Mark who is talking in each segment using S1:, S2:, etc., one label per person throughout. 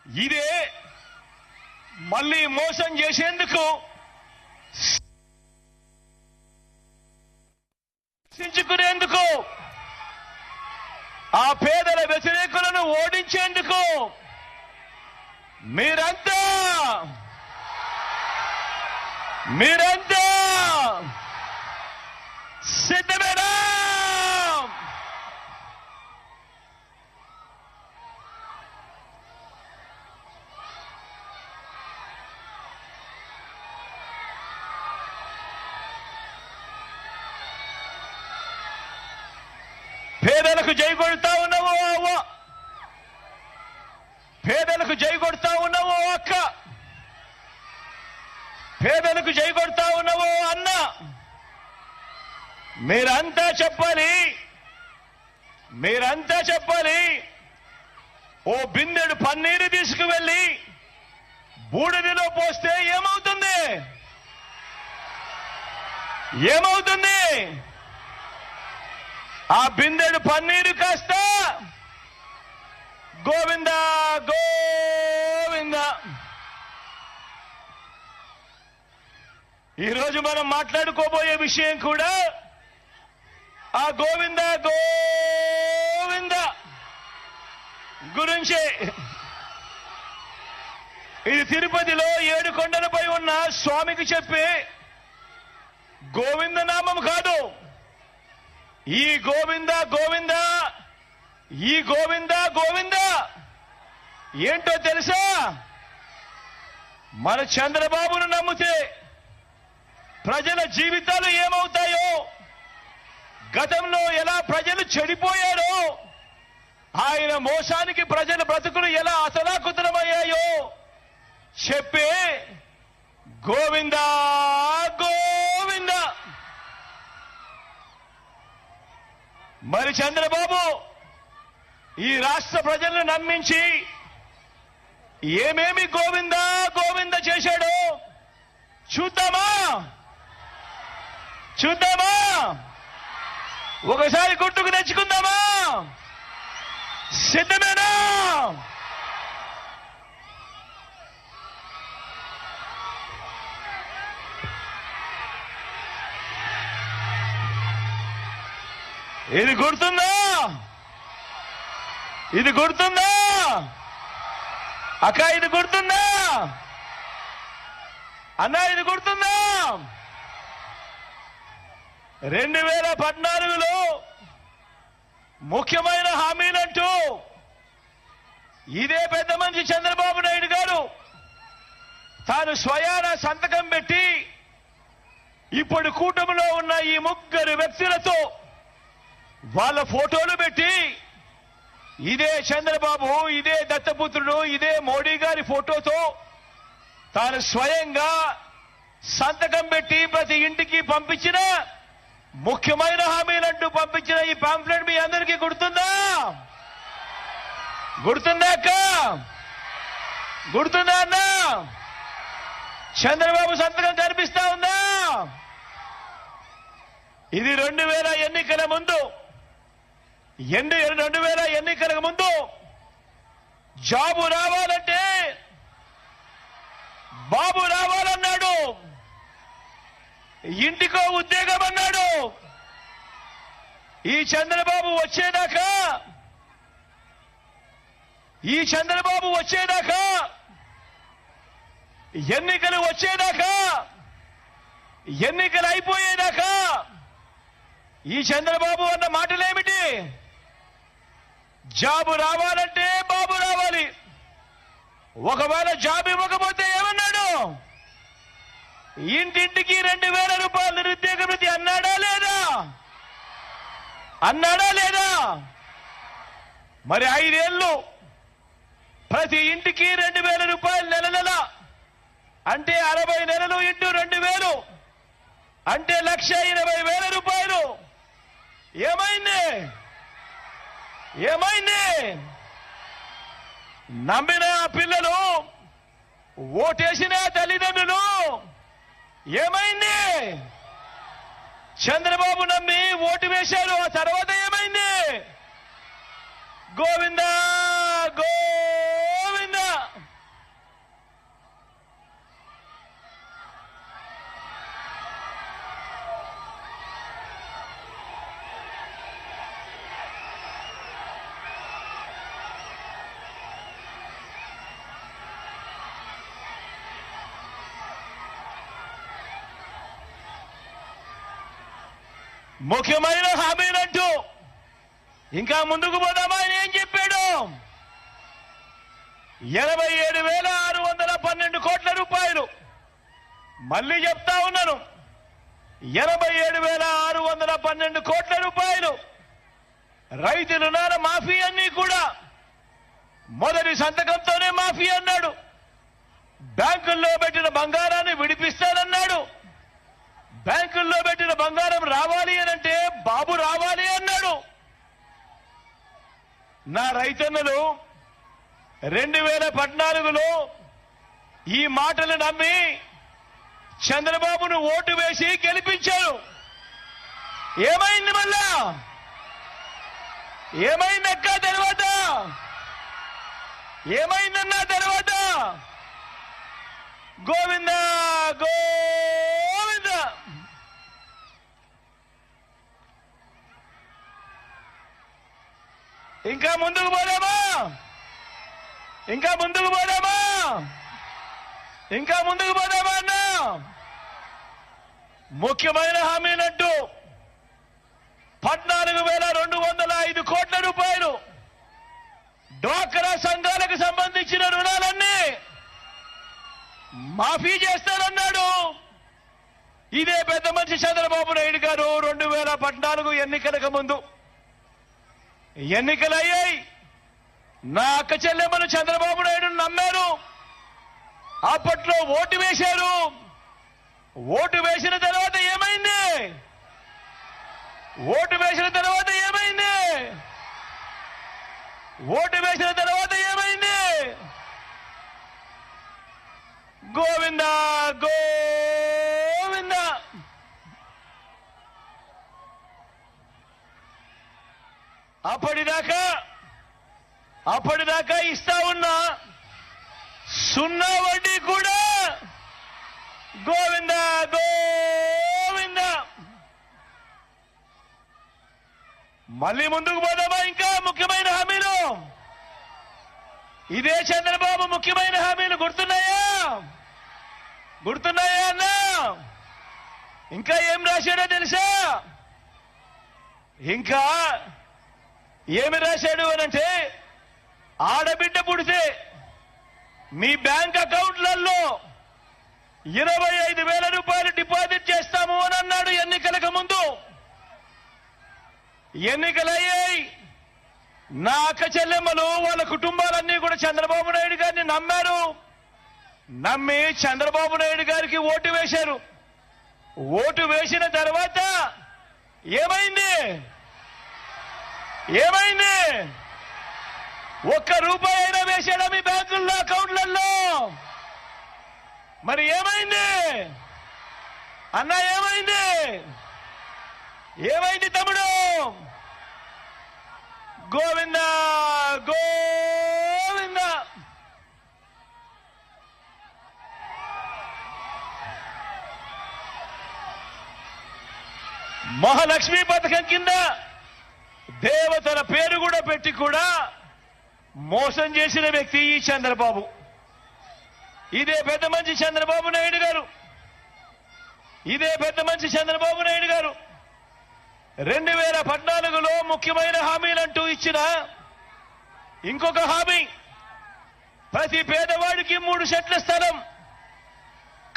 S1: ఇదే మళ్ళీ మోసం చేసేందుకు శిక్షించుకునేందుకు ఆ పేదల వ్యతిరేకులను ఓడించేందుకు మీరంతా సిద్ధమేనా? పేదలకు జై కొడతా ఉన్నావో అవ్వ, పేదలకు జై కొడతా ఉన్నావో అక్క, పేదలకు జై కొడతా ఉన్నావో అన్న, మీరంతా చెప్పాలి. ఓ బిందెడు పన్నీరు తీసుకువెళ్ళి బూడిదలో పోస్తే ఏమవుతుంది? ఆ బిందెడు పన్నీరు కాస్త గోవింద గోవింద. ఈరోజు మనం మాట్లాడుకోబోయే విషయం కూడా ఆ గోవింద గోవింద గురించే. ఇది తిరుపతిలో 7 కొండలపై ఉన్న స్వామికి చెప్పే గోవింద నామం కాదు. ఈ గోవింద గోవింద ఏంటో తెలుసా? మన చంద్రబాబును నమ్మితే ప్రజల జీవితాలు ఏమవుతాయో, గతంలో ఎలా ప్రజలు చెడిపోయారో, ఆయన మోసానికి ప్రజల బ్రతుకులు ఎలా అతలాకుతలమయ్యాయో చెప్పే గోవింద గోవింద. మరి చంద్రబాబు ఈ రాష్ట్ర ప్రజలను నమ్మించి ఏమేమి గోవింద గోవింద చేశాడో చూద్దామా? ఒకసారి గుర్తుకు తెచ్చుకుందామా? సిద్ధమేనా? ఇది గుర్తుందా అక్క? ఇది గుర్తుందా అన్న? ఇది గుర్తుందా? 2014లో ముఖ్యమైన హామీలంటూ ఇదే పెద్ద మనిషి చంద్రబాబు నాయుడు గారు తాను స్వయాన సంతకం పెట్టి ఇప్పుడు కూటమిలో ఉన్న ఈ 3 వ్యక్తులతో వాళ్ళ ఫోటోలు పెట్టి, ఇదే చంద్రబాబు, ఇదే దత్తపుత్రుడు, ఇదే మోడీ గారి ఫోటోతో తాను స్వయంగా సంతకం పెట్టి ప్రతి ఇంటికి పంపించిన ముఖ్యమైన హామీలంటూ పంపించిన ఈ పాంఫ్లెట్ మీ అందరికీ గుర్తుందా అక్క? గుర్తుందా అన్న? చంద్రబాబు సంతకం కనిపిస్తా ఉందా? ఇది 2000 ఎన్నికల ముందు జాబు రావాలంటే బాబు రావాలన్నాడు, ఇంటికో ఉద్యోగం అన్నాడు. ఈ చంద్రబాబు వచ్చేదాకా ఎన్నికలు అయిపోయేదాకా ఈ చంద్రబాబు అన్న మాటలేమిటి? జాబు రావాలంటే బాబు రావాలి. ఒకవేళ జాబ్ ఇవ్వకపోతే ఏమన్నాడు? ఇంటింటికి 2000 రూపాయలు నిరుద్యోగ వృత్తి అన్నాడా లేదా? మరి 5 ఏళ్ళు ప్రతి ఇంటికి 2000 రూపాయలు నెల అంటే 60 నెలలు ఇంటూ 2000 అంటే 1,20,000 రూపాయలు. ఏమైంది? నమ్మిన పిల్లలు, ఓటేసిన తల్లిదండ్రులు ఏమైంది? చంద్రబాబు నమ్మి ఓటు వేశారు, ఆ తర్వాత ఏమైంది? గోవింద గోవింద. ముఖ్యమైన హామీలంటూ ఇంకా ముందుకు పోదామా అని ఏం చెప్పాడు? 87,612 కోట్ల రూపాయలు. మళ్ళీ చెప్తా ఉన్నాను, 87,612 కోట్ల రూపాయలు రైతు రుణాల మాఫీ అన్ని కూడా మొదటి సంతకంతోనే మాఫీ అన్నాడు. బ్యాంకుల్లో పెట్టిన బంగారాన్ని విడిపిస్తానన్నాడు. బ్యాంకుల్లో పెట్టిన బంగారం రావాలి అనంటే బాబు రావాలి అన్నాడు. నా రైతన్నలు 2014లో ఈ మాటలు నమ్మి చంద్రబాబును ఓటు వేసి గెలిపించారు. ఏమైంది మళ్ళా? ఏమైందక్క తర్వాత? ఏమైందన్న తర్వాత? గోవింద గోవింద. ఇంకా ముందుకు పోదామా? ఇంకా ముందుకు పోదామా? ఇంకా ముందుకు పోదామా అన్న? ముఖ్యమైన హామీలంటూ 14,205 కోట్ల రూపాయలు డ్వాక్రా సంఘాలకు సంబంధించిన రుణాలన్నీ మాఫీ చేస్తారన్నాడు. ఇదే పెద్ద మనిషి చంద్రబాబు నాయుడు గారు 2014 ఎన్నికలకు ముందు ఎన్నికలయ్యాయి. నా అక్క చెల్లెమ్మలు చంద్రబాబు నాయుడు నమ్మారు. అప్పట్లో ఓటు వేశారు. ఓటు వేసిన తర్వాత ఏమైంది? ఓటు వేసిన తర్వాత ఏమైంది? ఓటు వేసిన తర్వాత ఏమైంది? గోవింద గోవింద. అప్పటిదాకా ఇస్తా ఉన్నా సున్నా వడ్డీ కూడా గోవింద గోవింద. మళ్ళీ ముందుకు పోదామా? ఇంకా ముఖ్యమైన హామీలు. ఇదే చంద్రబాబు ముఖ్యమైన హామీలు గుర్తున్నాయా? గుర్తున్నాయా అన్నా? ఇంకా ఏం రాశాడో తెలుసా? ఇంకా ఏమి రాశాడు అనంటే, ఆడబిడ్డ పుడితే మీ బ్యాంక్ అకౌంట్లలో 25,000 రూపాయలు డిపాజిట్ చేస్తాము అని అన్నాడు ఎన్నికలకు ముందు. ఎన్నికలయ్యాయి. నా అక్క చెల్లెమ్మలు వాళ్ళ కుటుంబాలన్నీ కూడా చంద్రబాబు నాయుడు గారిని నమ్మారు. నమ్మి చంద్రబాబు నాయుడు గారికి ఓటు వేశారు. ఓటు వేసిన తర్వాత ఏమైంది? ఏమైంది? ఒక్క రూపాయి అయినా వేశాడా మీ బ్యాంకుల్లో అకౌంట్లలో? మరి ఏమైంది అన్నా? ఏమైంది? ఏమైంది తమ్ముడు? గోవింద గోవింద. మహాలక్ష్మి పథకం కింద దేవతల పేరు కూడా పెట్టి కూడా మోసం చేసిన వ్యక్తి ఈ చంద్రబాబు. ఇదే పెద్ద మంచి చంద్రబాబు నాయుడు గారు. ఇదే పెద్ద మంచి చంద్రబాబు నాయుడు గారు 2014లో ముఖ్యమైన హామీలంటూ ఇచ్చిన ఇంకొక హామీ, ప్రతి పేదవాడికి 3 సెంట్ల స్థలం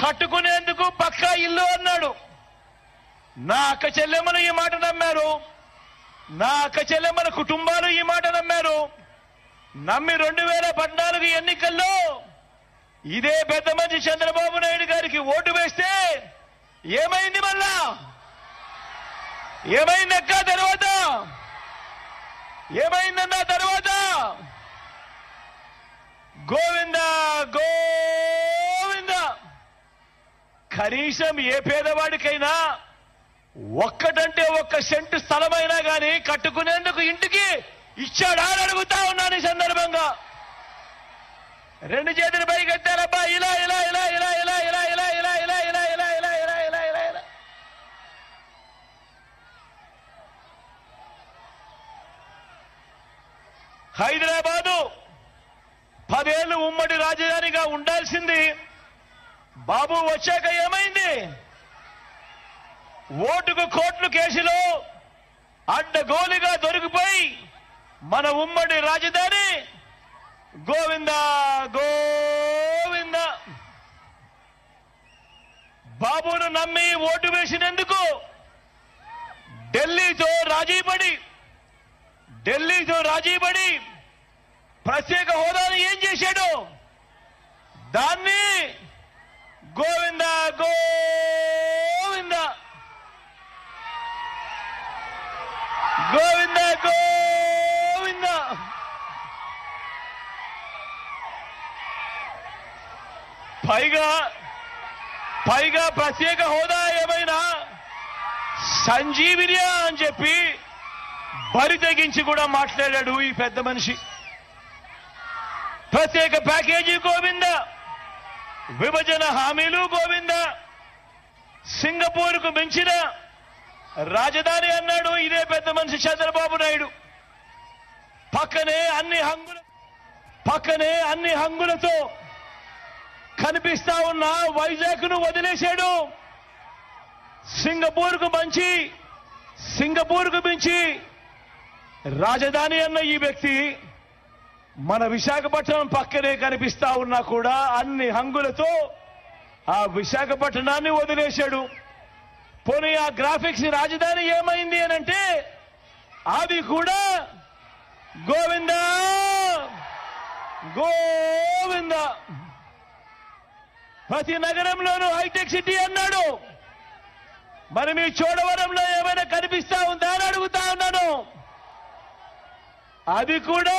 S1: కట్టుకునేందుకు పక్కా ఇల్లు అన్నాడు. నా అక్క చెల్లెమ్మలు ఈ మాట నమ్మారు. నా అక్క చెల్లెమ్మల కుటుంబాలు ఈ మాట నమ్మారు. నమ్మి 2014 ఎన్నికల్లో ఇదే పెద్ద మంచి చంద్రబాబు నాయుడు గారికి ఓటు వేస్తే ఏమైంది? మళ్ళా ఏమైందక్క తర్వాత? ఏమైందన్న తర్వాత? గోవింద గోవింద. కనీసం ఏ పేదవాడికైనా ఒక్కటంటే 1 సెంటు స్థలమైనా కానీ కట్టుకునేందుకు ఇంటికి ఇచ్చాడా అని అడుగుతా ఉన్నాను ఈ సందర్భంగా. 2 చేతులు పైకెత్తారబ్బా. ఇలా ఇలా ఇలా ఇలా ఇలా ఇలా ఇలా ఇలా ఇలా ఇలా ఇలా ఇలా ఇలా ఇలా ఇలా ఇలా. హైదరాబాదు 10 ఏళ్లు ఉమ్మడి రాజధానిగా ఉండాల్సింది బాబు వచ్చాక ఏమైంది? ఓటుకు కోట్లు కేసులో అడ్డగోలుగా దొరికిపోయి మన ఉమ్మడి రాజధాని గోవింద గోవింద. బాబును నమ్మి ఓటు వేసినందుకు ఢిల్లీతో రాజీపడి ప్రత్యేక హోదాను ఏం చేశాడు? దాన్ని గోవింద గోవింద గోవింద గోవింద. పైగా ప్రత్యేక హోదా ఏమైనా సంజీవినియా అని చెప్పి బరి తెగించి కూడా మాట్లాడాడు ఈ పెద్ద మనిషి. ప్రత్యేక ప్యాకేజీ గోవింద, విభజన హామీలు గోవింద, సింగపూర్కు మించిన రాజధాని అన్నాడు ఇదే పెద్ద మనిషి చంద్రబాబు నాయుడు. పక్కనే అన్ని హంగులతో కనిపిస్తా ఉన్న వైజాగ్ ను వదిలేశాడు. సింగపూర్కు మించి రాజధాని అన్న ఈ వ్యక్తి మన విశాఖపట్నం పక్కనే కనిపిస్తా ఉన్నా కూడా అన్ని హంగులతో ఆ విశాఖపట్నాన్ని వదిలేశాడు. పోనీ ఆ గ్రాఫిక్స్ రాజధాని ఏమైంది అనంటే అది కూడా గోవింద గోవింద. ప్రతి నగరంలోనూ హైటెక్ సిటీ అన్నాడు. మరి మీ చోడవరంలో ఏమైనా కనిపిస్తా ఉందా అని అడుగుతా ఉన్నాను. అది కూడా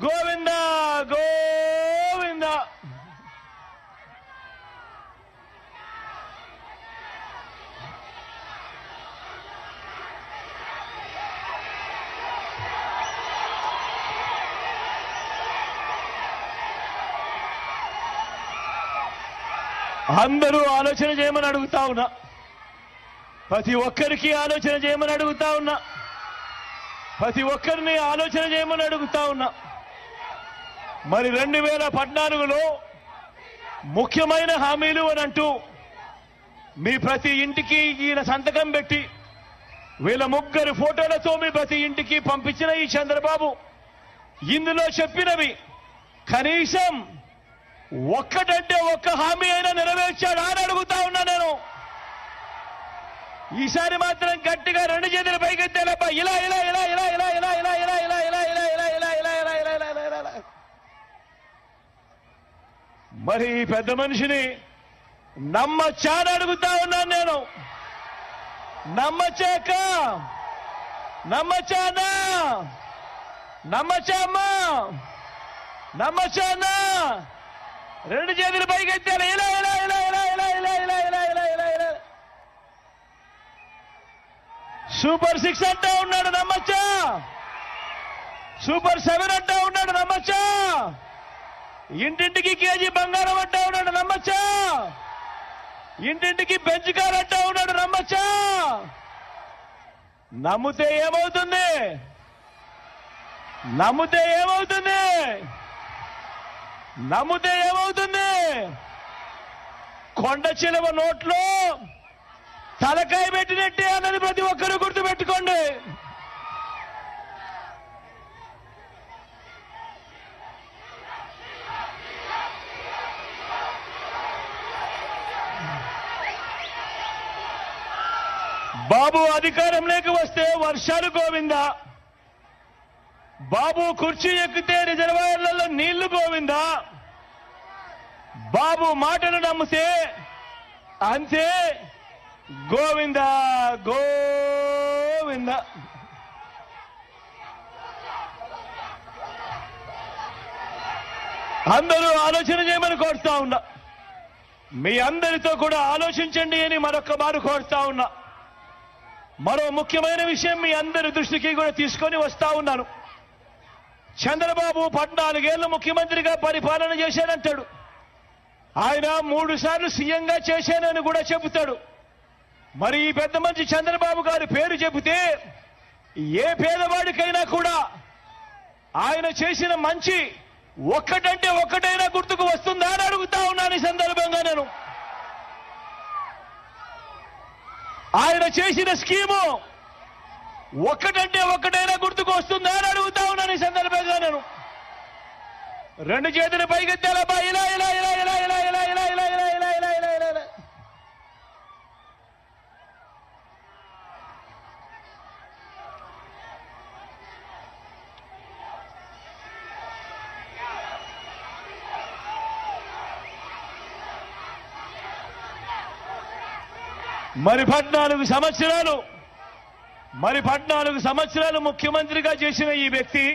S1: గోవింద గోవింద. అందరూ ఆలోచన చేయమని అడుగుతా ఉన్నా. ప్రతి ఒక్కరికి ఆలోచన చేయమని అడుగుతా ఉన్నా. ప్రతి ఒక్కరిని ఆలోచన చేయమని అడుగుతా ఉన్నా. మరి 2014లో ముఖ్యమైన హామీలు అని అంటూ మీ ప్రతి ఇంటికి ఈయన సంతకం పెట్టి వీళ్ళ ముగ్గురు ఫోటోలతో మీ ప్రతి ఇంటికి పంపించిన ఈ చంద్రబాబు ఇందులో చెప్పినవి కనీసం ఒక్కటంటే ఒక్క హామీ అయినా నెరవేర్చాడా అని అడుగుతా ఉన్నా నేను. ఈసారి మాత్రం గట్టిగా 2 చేతులు పైకెత్తేలబ్బా. ఇలా ఇలా ఇలా ఇలా ఇలా ఇలా ఇలా ఇలా ఇలా ఇలా ఇలా ఇలా ఇలా ఇలా ఇలా ఇలా ఇలా ఇలా ఇలా. మరి ఈ పెద్ద మనిషిని నమ్మచ్చా అని అడుగుతా ఉన్నాను నేను. నమ్మచ్చాక నమ్మచ్చానా నమ్మచ్చామ్మా నమ్మచ్చానా 2 చేతులు పైకెత్తారు. ఇలా ఇలా ఇలా ఇలా ఇలా ఇలా ఇలా ఇలా ఇలా ఇలా ఇలా. సూపర్ 6 అంటా ఉన్నాడు నమ్మచ్చా. సూపర్ 7 అంటా ఉన్నాడు నమ్మచ్చా. ఇంటింటికి కేజీ బంగారం అంటా ఉన్నాడు నమ్మచ్చా. ఇంటింటికి బెంచ్ కార్ అంటా ఉన్నాడు నమ్మచ్చా. నమ్మితే ఏమవుతుంది? నమ్మితే ఏమవుతుంది? నమ్మితే ఏమవుతుంది? కొండ చిలువ నోట్లో తలకాయ పెట్టినట్టే అన్నది ప్రతి ఒక్కరూ గుర్తుపెట్టుకోండి. బాబు అధికారంలోకి వస్తే వర్షాలు గోవిందా. బాబు కుర్చీ ఎక్కితే రిజర్వాయర్లలో నీళ్లు గోవిందా. బాబు మాటలు నమ్మితే అంతే గోవింద గోవింద. అందరూ ఆలోచన చేయమని కోరుతా ఉన్నా. మీ అందరితో కూడా ఆలోచించండి అని మరొక్క మారు కోరుతా ఉన్నా. మరో ముఖ్యమైన విషయం మీ అందరి దృష్టికి కూడా తీసుకొని వస్తా ఉన్నాను. చంద్రబాబు 14 ఏళ్లు ముఖ్యమంత్రిగా పరిపాలన చేశానంటాడు. ఆయన 3 సార్లు సీఎంగా చేశానని కూడా చెబుతాడు. మరి ఈ పెద్ద మనిషి చంద్రబాబు గారి పేరు చెబితే ఏ పేదవాడికైనా కూడా ఆయన చేసిన మంచి ఒక్కటంటే ఒక్కటైనా గుర్తుకు వస్తుందా అని అడుగుతా ఉన్నాను ఈ సందర్భంగా నేను. ఆయన చేసిన స్కీము ఒక్కటంటే ఒక్కటైనా గుర్తుకు వస్తుందా అని అడుగుతా ఉన్నాను ఈ సందర్భంగా. నేను రెండు చేతులు పైకెత్తాలబ్బా, ఇలా ఇలా ఇలా ఇలా ఇలా ఇలా ఇలా ఇలా ఇలా ఇలా ఇలా ఇలా ఇలా ఇలా. మరి 14 సంవత్సరాలు ముఖ్యమంత్రిగా చేసిన ఈ వ్యక్తి,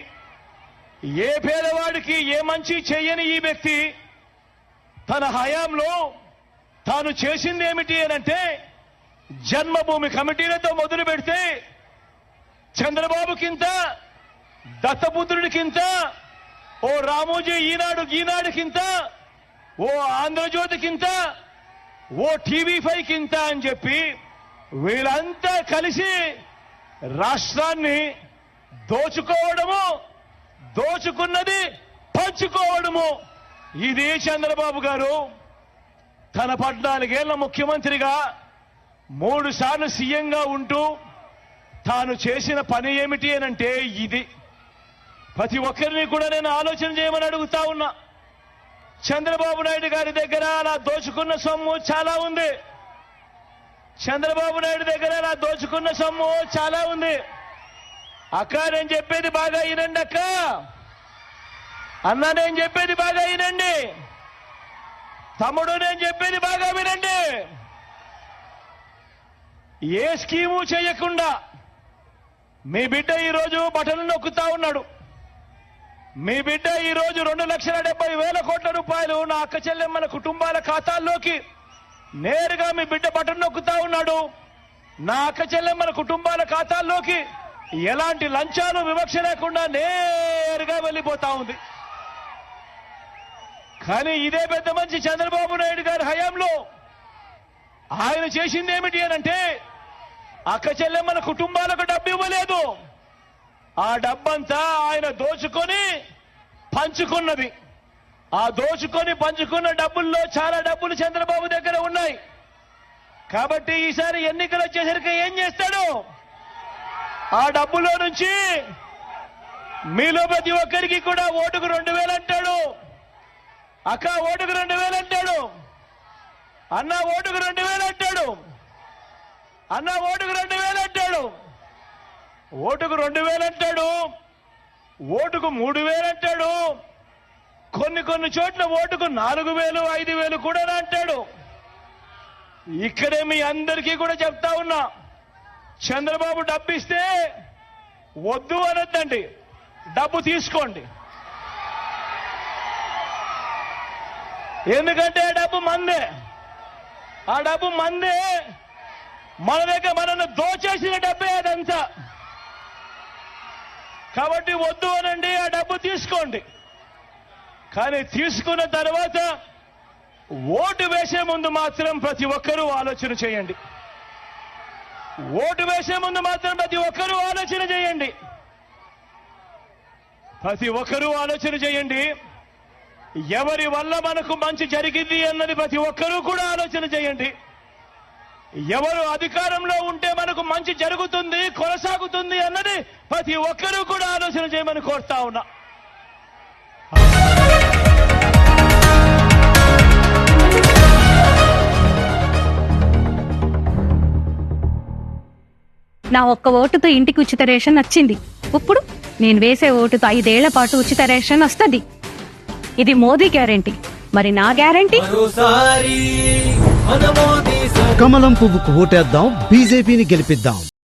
S1: ఏ పేదవాడికి ఏ మంచి చేయని ఈ వ్యక్తి తన హయాంలో తాను చేసింది ఏమిటి అనంటే, జన్మభూమి కమిటీలతో మొదలు పెడితే చంద్రబాబుకింత, దత్తపుత్రుడికింత, ఓ రామోజీ ఈనాడుకింత, ఓ ఆంధ్రజ్యోతికింత, ఓ TV5 కింత అని చెప్పి వీళ్ళంతా కలిసి రాష్ట్రాన్ని దోచుకోవడము, దోచుకున్నది పంచుకోవడము. ఇది చంద్రబాబు గారు తన 14 ఏళ్ల ముఖ్యమంత్రిగా 3 సార్లు సీఎంగా ఉంటూ తాను చేసిన పని ఏమిటి అనంటే ఇది. ప్రతి ఒక్కరిని కూడా నేను ఆలోచన చేయమని అడుగుతా ఉన్నా. చంద్రబాబు నాయుడు గారి దగ్గర అలా దోచుకున్న సొమ్ము చాలా ఉంది. చంద్రబాబు నాయుడు దగ్గర అలా దోచుకున్న సొమ్ము చాలా ఉంది. అక్క నేను చెప్పేది బాగా వినండి అక్క, అన్న నేను చెప్పేది బాగా వినండి, తమ్ముడు నేను చెప్పేది బాగా వినండి. ఏ స్కీము చేయకుండా మీ బిడ్డ ఈరోజు బటన్లు నొక్కుతా ఉన్నాడు. మీ బిడ్డ ఈరోజు 2,70,000 కోట్ల రూపాయలు నా అక్క చెల్లెమ్మల కుటుంబాల ఖాతాల్లోకి నేరుగా మీ బిడ్డ బటన్ నొక్కుతా ఉన్నాడు. నా అక్క చెల్లెమ్మల కుటుంబాల ఖాతాల్లోకి ఎలాంటి లంచాలు వివక్ష లేకుండా నేరుగా వెళ్ళిపోతా ఉంది. కానీ ఇదే పెద్ద మంచి చంద్రబాబు నాయుడు గారి హయాంలో ఆయన చేసింది ఏమిటి అనంటే, అక్క చెల్లెమ్మల కుటుంబాలకు డబ్బు ఇవ్వలేదు. ఆ డబ్బంతా ఆయన దోచుకొని పంచుకున్నది. ఆ దోచుకొని పంచుకున్న డబ్బుల్లో చాలా డబ్బులు చంద్రబాబు దగ్గర ఉన్నాయి. కాబట్టి ఈసారి ఎన్నికలు వచ్చేసరికి ఏం చేస్తాడు, ఆ డబ్బులో నుంచి మీలో ప్రతి ఒక్కరికి కూడా ఓటుకు 2,000 అంటాడు. అక్క ఓటుకు 2,000 అంటాడు, అన్న ఓటుకు 2,000 అంటాడు, అన్న ఓటుకు 2,000 అంటాడు, ఓటుకు 2,000 అంటాడు, ఓటుకు 3,000 అంటాడు, కొన్ని చోట్ల ఓటుకు 4,000, 5,000 కూడా అంటాడు. ఇక్కడే మీ అందరికీ కూడా చెప్తా ఉన్నా, చంద్రబాబు డబ్బు ఇస్తే వద్దు అనొద్దండి, డబ్బు తీసుకోండి. ఎందుకంటే ఆ డబ్బు మందే, ఆ డబ్బు మందే, మన దగ్గర మనల్ని దోచేసిన డబ్బే అదంతా. కాబట్టి వద్దు అనండి, ఆ డబ్బు తీసుకోండి. కానీ తీసుకున్న తర్వాత ఓటు వేసే ముందు మాత్రం ప్రతి ఒక్కరూ ఆలోచన చేయండి. ఓటు వేసే ముందు మాత్రం ప్రతి ఒక్కరూ ఆలోచన చేయండి. ప్రతి ఒక్కరూ ఆలోచన చేయండి. ఎవరి వల్ల మనకు మంచి జరిగింది అన్నది ప్రతి ఒక్కరూ కూడా ఆలోచన చేయండి. ఎవరు అధికారంలో ఉంటే మనకు మంచి జరుగుతుంది, కొనసాగుతుంది అన్నది ప్రతి ఒక్కరూ కూడా ఆలోచన చేయమని కోరుతా ఉన్నా.
S2: నా ఒక్క ఓటుతో ఇంటికి ఉచిత రేషన్ వచ్చింది. ఇప్పుడు నేను వేసే ఓటుతో 5 ఏళ్ల పాటు ఉచిత రేషన్ వస్తుంది. ఇది మోదీ గ్యారెంటీ. మరి నా గ్యారెంటీ?
S3: కమలం పువ్వుకు ఓటేద్దాం, బీజేపీని గెలిపిద్దాం.